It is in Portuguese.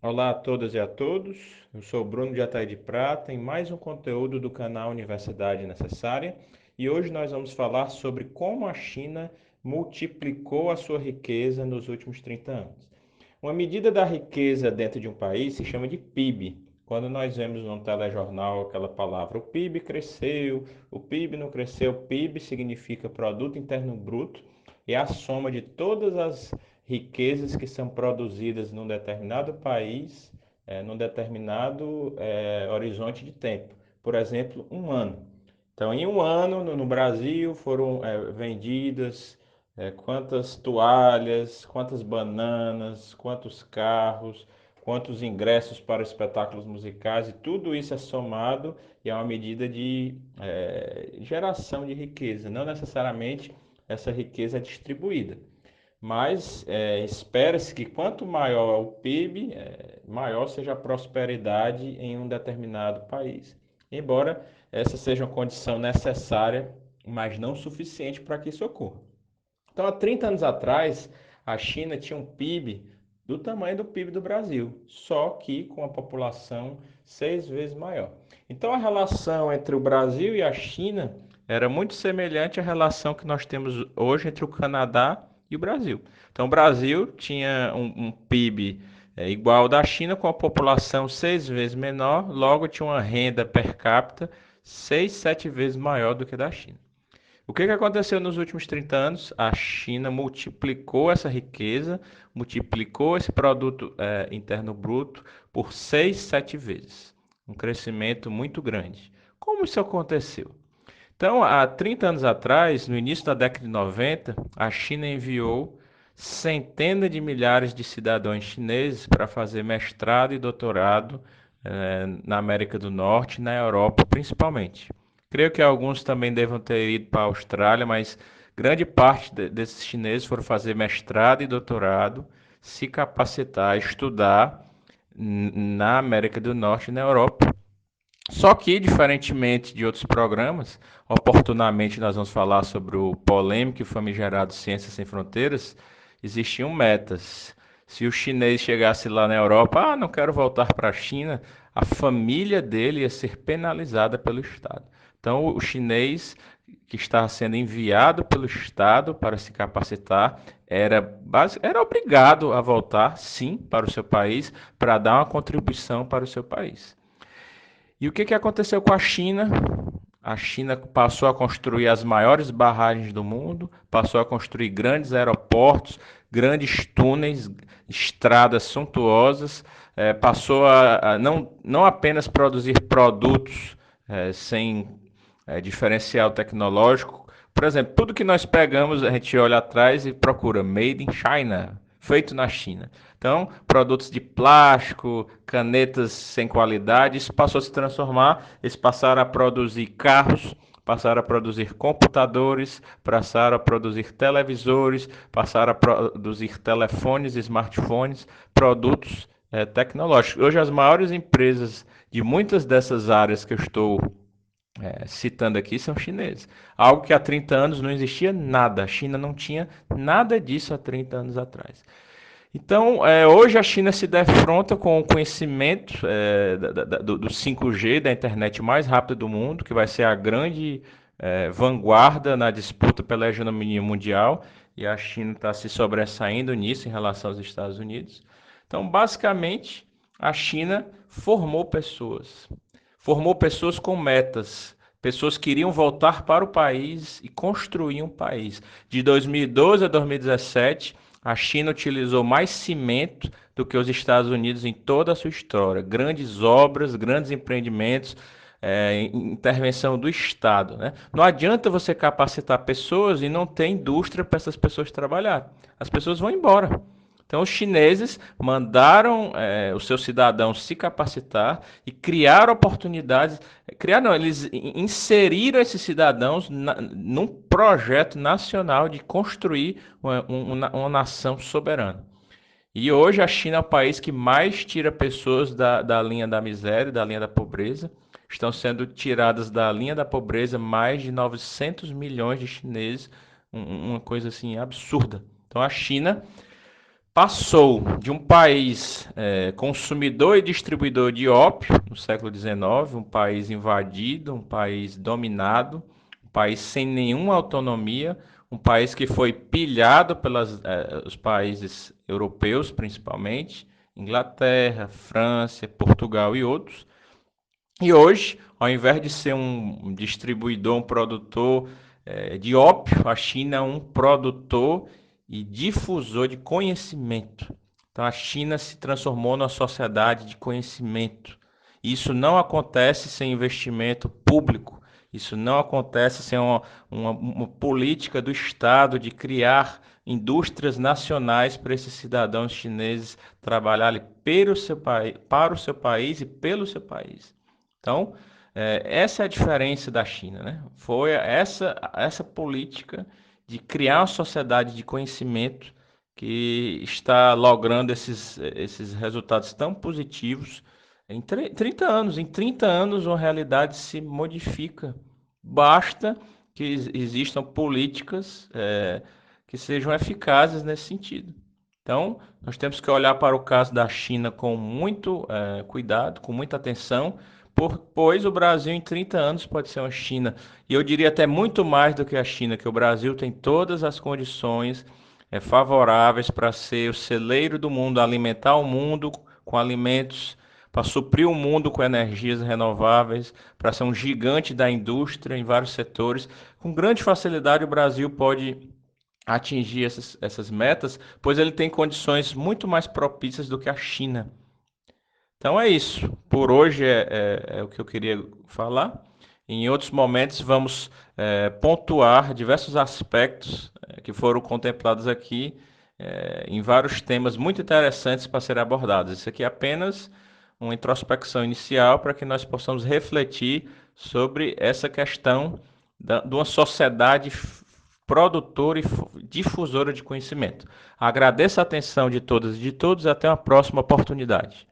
Olá a todas e a todos. Eu sou o Bruno de Ataí de Prata em mais um conteúdo do canal Universidade Necessária e hoje nós vamos falar sobre como a China multiplicou a sua riqueza nos últimos 30 anos. Uma medida da riqueza dentro de um país se chama de PIB. Quando nós vemos no telejornal aquela palavra, o PIB cresceu, o PIB não cresceu, PIB significa Produto Interno Bruto, é a soma de todas as riquezas que são produzidas num determinado país, num determinado horizonte de tempo. Por exemplo, um ano. Então, em um ano, no Brasil, foram vendidas quantas toalhas, quantas bananas, quantos carros, quantos ingressos para espetáculos musicais, e tudo isso é somado e é uma medida de geração de riqueza. Não necessariamente essa riqueza é distribuída. Mas espera-se que quanto maior é o PIB, maior seja a prosperidade em um determinado país. Embora essa seja uma condição necessária, mas não suficiente para que isso ocorra. Então, há 30 anos atrás, a China tinha um PIB do tamanho do PIB do Brasil, só que com a população 6 vezes maior. Então, a relação entre o Brasil e a China era muito semelhante à relação que nós temos hoje entre o Canadá e o Brasil. Então, o Brasil tinha um PIB igual ao da China, com a população 6 vezes menor, logo tinha uma renda per capita 6, 7 vezes maior do que a da China. O que aconteceu nos últimos 30 anos? A China multiplicou essa riqueza, multiplicou esse produto interno bruto por 6, 7 vezes. Um crescimento muito grande. Como isso aconteceu? Então, há 30 anos atrás, no início da década de 90, a China enviou centenas de milhares de cidadãos chineses para fazer mestrado e doutorado na América do Norte e na Europa, principalmente. Creio que alguns também devam ter ido para a Austrália, mas grande parte desses chineses foram fazer mestrado e doutorado, se capacitar, estudar na América do Norte e na Europa. Só que, diferentemente de outros programas, oportunamente nós vamos falar sobre o polêmico e famigerado Ciências Sem Fronteiras, existiam metas. Se o chinês chegasse lá na Europa, não quero voltar para a China, a família dele ia ser penalizada pelo Estado. Então, o chinês que estava sendo enviado pelo Estado para se capacitar era obrigado a voltar, sim, para o seu país, para dar uma contribuição para o seu país. E o que aconteceu com a China? A China passou a construir as maiores barragens do mundo, passou a construir grandes aeroportos, grandes túneis, estradas suntuosas, passou a não apenas produzir produtos sem diferencial tecnológico. Por exemplo, tudo que nós pegamos, a gente olha atrás e procura Made in China, feito na China. Então, produtos de plástico, canetas sem qualidade, isso passou a se transformar, eles passaram a produzir carros, passaram a produzir computadores, passaram a produzir televisores, passaram a produzir telefones, smartphones, produtos tecnológicos. Hoje, as maiores empresas de muitas dessas áreas que eu estou citando aqui são chineses. Algo que há 30 anos não existia nada. A China não tinha nada disso há 30 anos atrás. Então, hoje a China se defronta com o conhecimento do 5G, da internet mais rápida do mundo, que vai ser a grande vanguarda na disputa pela hegemonia mundial, e a China está se sobressaindo nisso em relação aos Estados Unidos. Então, basicamente, a China formou pessoas com metas. Pessoas que iriam voltar para o país e construir um país. De 2012 a 2017, a China utilizou mais cimento do que os Estados Unidos em toda a sua história. Grandes obras, grandes empreendimentos, intervenção do Estado, né? Não adianta você capacitar pessoas e não ter indústria para essas pessoas trabalhar. As pessoas vão embora. Então, os chineses mandaram os seus cidadãos se capacitar e criar oportunidades. Criar, não, eles inseriram esses cidadãos num projeto nacional de construir uma nação soberana. E hoje a China é o país que mais tira pessoas da linha da miséria, da linha da pobreza. Estão sendo tiradas da linha da pobreza mais de 900 milhões de chineses, uma coisa assim absurda. Então, a China passou de um país consumidor e distribuidor de ópio no século XIX, um país invadido, um país dominado, um país sem nenhuma autonomia, um país que foi pilhado pelos países europeus, principalmente, Inglaterra, França, Portugal e outros. E hoje, ao invés de ser um distribuidor, um produtor de ópio, a China é um produtor e difusor de conhecimento. Então, a China se transformou numa sociedade de conhecimento. Isso não acontece sem investimento público. Isso não acontece sem uma política do Estado de criar indústrias nacionais para esses cidadãos chineses trabalharem para o seu país e pelo seu país. Então, essa é a diferença da China, né? Foi essa política de criar uma sociedade de conhecimento que está logrando esses resultados tão positivos em 30 anos. Em 30 anos, uma realidade se modifica. Basta que existam políticas que sejam eficazes nesse sentido. Então, nós temos que olhar para o caso da China com muito cuidado, com muita atenção, pois o Brasil em 30 anos pode ser uma China, e eu diria até muito mais do que a China, que o Brasil tem todas as condições favoráveis para ser o celeiro do mundo, alimentar o mundo com alimentos, para suprir o mundo com energias renováveis, para ser um gigante da indústria em vários setores. Com grande facilidade o Brasil pode atingir essas metas, pois ele tem condições muito mais propícias do que a China. Então é isso. Por hoje é o que eu queria falar. Em outros momentos vamos pontuar diversos aspectos que foram contemplados aqui em vários temas muito interessantes para serem abordados. Isso aqui é apenas uma introspecção inicial para que nós possamos refletir sobre essa questão de uma sociedade produtora e difusora de conhecimento. Agradeço a atenção de todas e de todos. Até uma próxima oportunidade.